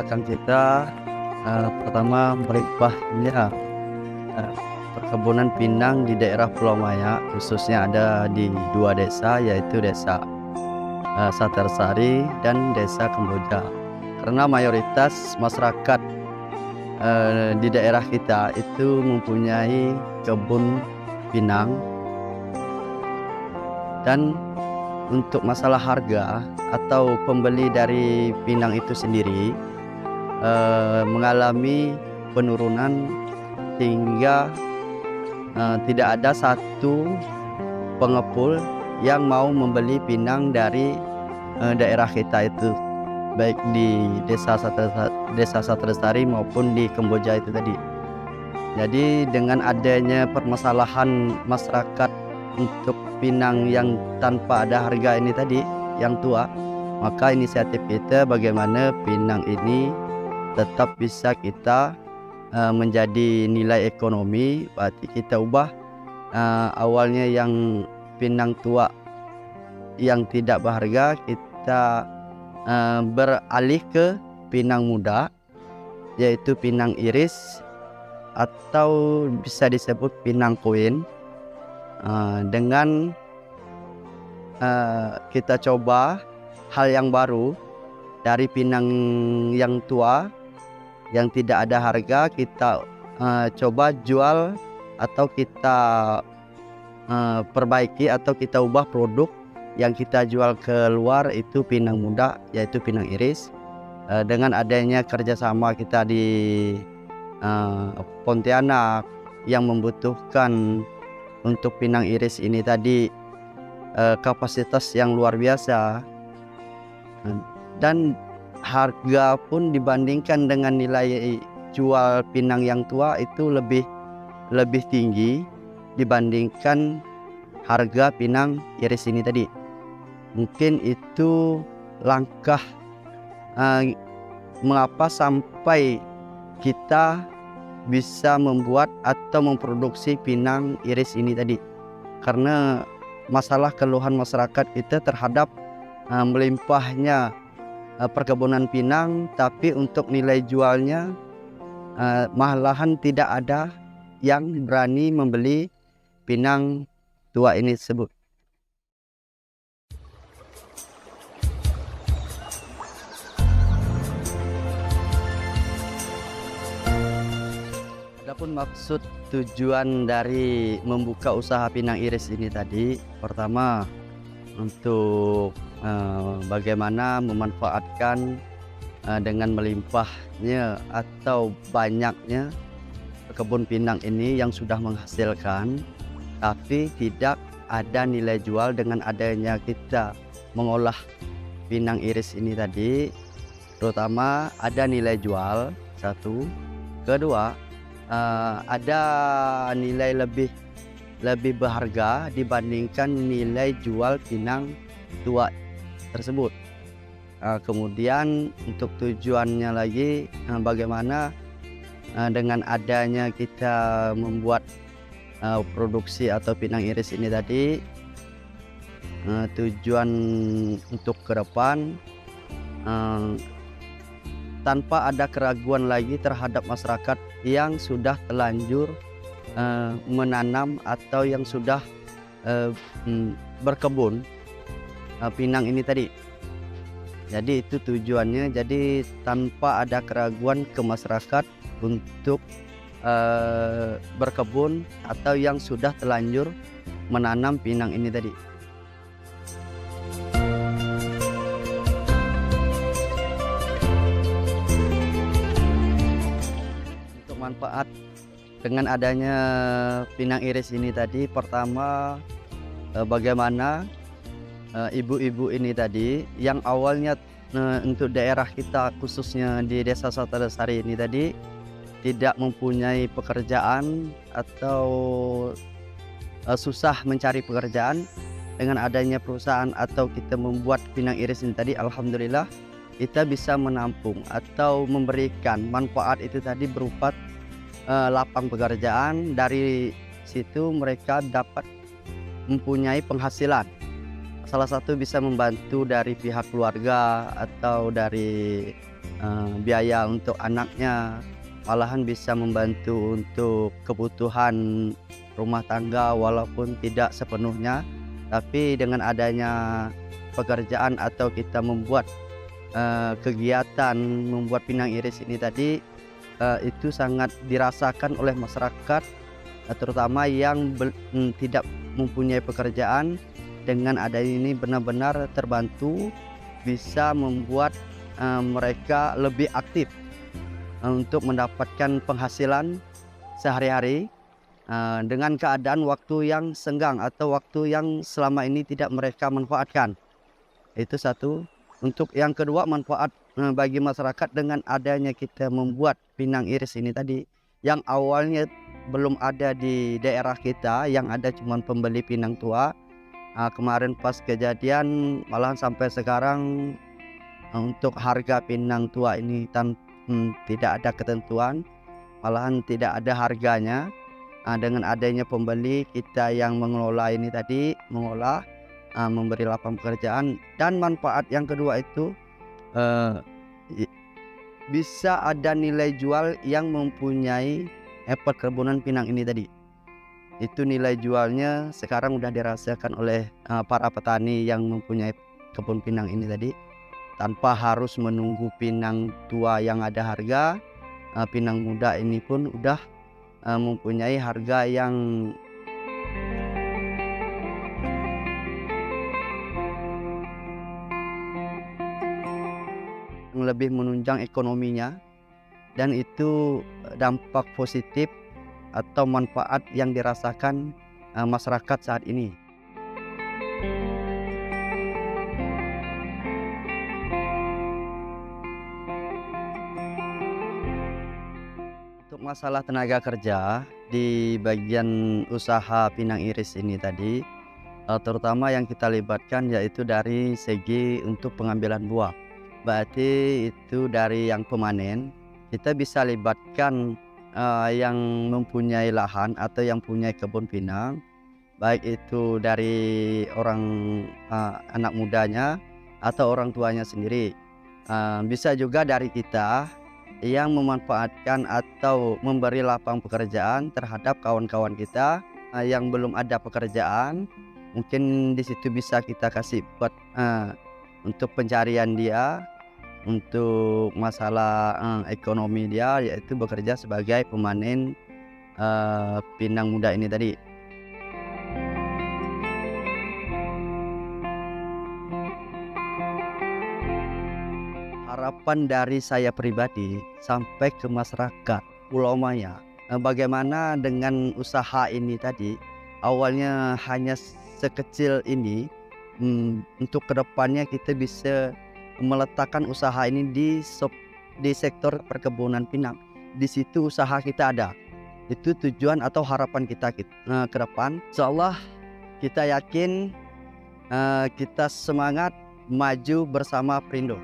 belakang kita pertama melimpahnya eh, perkebunan pinang di daerah Pulau Maya, khususnya ada di dua desa, yaitu desa Satarsari dan desa Kamboja. Karena mayoritas masyarakat di daerah kita itu mempunyai kebun pinang, dan untuk masalah harga atau pembeli dari pinang itu sendiri mengalami penurunan hingga tidak ada satu pengepul yang mau membeli pinang dari daerah kita itu, baik di desa Satarsari maupun di Kamboja itu tadi. Jadi dengan adanya permasalahan masyarakat untuk pinang yang tanpa ada harga ini tadi, yang tua, maka inisiatif kita bagaimana pinang ini tetap bisa kita menjadi nilai ekonomi. Berarti kita ubah awalnya yang pinang tua yang tidak berharga, kita beralih ke pinang muda, yaitu pinang iris atau bisa disebut pinang koin. Dengan kita coba hal yang baru dari pinang yang tua yang tidak ada harga, kita coba jual atau kita perbaiki atau kita ubah produk yang kita jual ke luar, itu pinang muda, yaitu pinang iris. Dengan adanya kerjasama kita di Pontianak yang membutuhkan untuk pinang iris ini tadi kapasitas yang luar biasa, dan harga pun dibandingkan dengan nilai jual pinang yang tua itu lebih tinggi dibandingkan harga pinang iris ini tadi. Mungkin itu langkah mengapa sampai kita bisa membuat atau memproduksi pinang iris ini tadi, karena masalah keluhan masyarakat kita terhadap melimpahnya perkebunan pinang, tapi untuk nilai jualnya malahan tidak ada yang berani membeli pinang tua ini tersebut. Adapun maksud tujuan dari membuka usaha pinang iris ini tadi, pertama untuk bagaimana memanfaatkan dengan melimpahnya atau banyaknya kebun pinang ini yang sudah menghasilkan, tapi tidak ada nilai jual. Dengan adanya kita mengolah pinang iris ini tadi, terutama ada nilai jual, satu. Kedua, ada nilai lebih berharga dibandingkan nilai jual pinang tua tersebut. Kemudian untuk tujuannya lagi, bagaimana dengan adanya kita membuat produksi atau pinang iris ini tadi, tujuan untuk ke depan tanpa ada keraguan lagi terhadap masyarakat yang sudah terlanjur menanam atau yang sudah berkebun pinang ini tadi. Jadi itu tujuannya, jadi tanpa ada keraguan ke masyarakat untuk berkebun atau yang sudah terlanjur menanam pinang ini tadi. Untuk manfaat dengan adanya pinang iris ini tadi, pertama bagaimana ibu-ibu ini tadi yang awalnya untuk daerah kita, khususnya di desa Satarsari ini tadi, tidak mempunyai pekerjaan atau susah mencari pekerjaan. Dengan adanya perusahaan atau kita membuat pinang iris ini tadi, alhamdulillah kita bisa menampung atau memberikan manfaat itu tadi berupa lapang pekerjaan. Dari situ mereka dapat mempunyai penghasilan salah satu bisa membantu dari pihak keluarga atau dari biaya untuk anaknya, malahan bisa membantu untuk kebutuhan rumah tangga walaupun tidak sepenuhnya. Tapi dengan adanya pekerjaan atau kita membuat kegiatan membuat pinang iris ini tadi, itu sangat dirasakan oleh masyarakat, terutama yang tidak mempunyai pekerjaan. Dengan adanya ini benar-benar terbantu, bisa membuat mereka lebih aktif untuk mendapatkan penghasilan sehari-hari dengan keadaan waktu yang senggang atau waktu yang selama ini tidak mereka manfaatkan. Itu satu. Untuk yang kedua, manfaat bagi masyarakat dengan adanya kita membuat pinang iris ini tadi, yang awalnya belum ada di daerah kita, yang ada cuma pembeli pinang tua. Kemarin pas kejadian malahan sampai sekarang untuk harga pinang tua ini tidak ada ketentuan, malahan tidak ada harganya. Dengan adanya pembeli, kita yang mengelola ini tadi mengolah, memberi lapangan pekerjaan, dan manfaat yang kedua itu bisa ada nilai jual yang mempunyai perkebunan pinang ini tadi. Itu nilai jualnya sekarang udah dirasakan oleh para petani yang mempunyai kebun pinang ini tadi, tanpa harus menunggu pinang tua yang ada harga. Pinang muda ini pun udah mempunyai harga yang lebih menunjang ekonominya, dan itu dampak positif atau manfaat yang dirasakan masyarakat saat ini. Untuk masalah tenaga kerja di bagian usaha pinang iris ini tadi, terutama yang kita libatkan yaitu dari segi untuk pengambilan buah. Berarti itu dari yang pemanen, kita bisa libatkan yang mempunyai lahan atau yang punya kebun pinang, baik itu dari orang anak mudanya atau orang tuanya sendiri. Bisa juga dari kita yang memanfaatkan atau memberi lapang pekerjaan terhadap kawan-kawan kita yang belum ada pekerjaan. Mungkin di situ bisa kita kasih buat untuk pencarian dia, untuk masalah ekonomi dia, yaitu bekerja sebagai pemanen pinang muda ini tadi. Harapan dari saya pribadi sampai ke masyarakat Pulau Maya, bagaimana dengan usaha ini tadi, awalnya hanya sekecil ini, untuk kedepannya kita bisa meletakkan usaha ini di sektor perkebunan pinang. Di situ usaha kita ada. Itu tujuan atau harapan kita ke depan. Insyaallah kita yakin, kita semangat maju bersama Perindo.